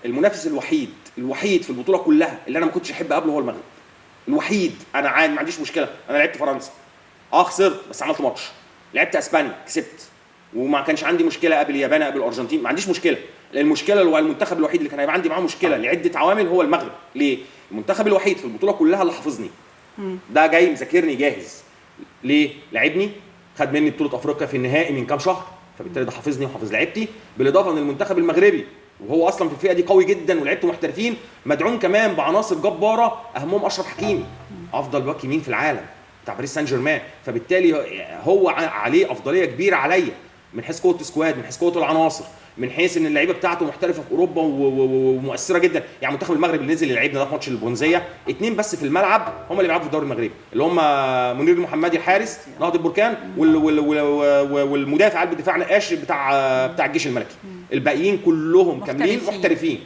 المنافس الوحيد في البطوله كلها اللي انا ما كنتش احب اقابله هو المغرب. الوحيد. انا عادي ما عنديش مشكله، انا لعبت فرنسا خسرت بس عملت ماتش، لعبت اسبانيا كسبت، وما كانش عندي مشكله اقابل اليابان اقابل الارجنتين، ما عنديش مشكله. المشكله اللي هو المنتخب الوحيد اللي كان هيبقى عندي معاه مشكله لعده عوامل هو المغرب. ليه؟ المنتخب الوحيد في البطوله كلها اللي حافظني، ده جاي مذاكرني جاهز. ليه؟ لعبني، خد مني بطوله افريقيا في النهائي من كام شهر، فبالتالي ده حافظني وحافظ لعبتي. بالاضافه ان المنتخب المغربي وهو اصلا في الفئه دي قوي جدا ولعبته محترفين، مدعوم كمان بعناصر جباره اهمهم اشرف حكيمي، افضل باك يمين في العالم بتاع باريس سان جيرمان. فبالتالي هو عليه افضليه كبيره عليا من حيث قوه السكواد، من حيث قوه العناصر، من حيث ان اللعيبه بتاعته محترفه في اوروبا ومؤثره جدا. يعني منتخب المغرب اللي نزل يلعبنا ده في ماتش البرونزيه، 2 بس في الملعب هم اللي بيلعبوا في الدوري المغربي، اللي هم منير المحمدي الحارس نهضه البركان والمدافع قلب الدفاع نقاش بتاع الجيش الملكي. الباقيين كلهم كاملين محترفين.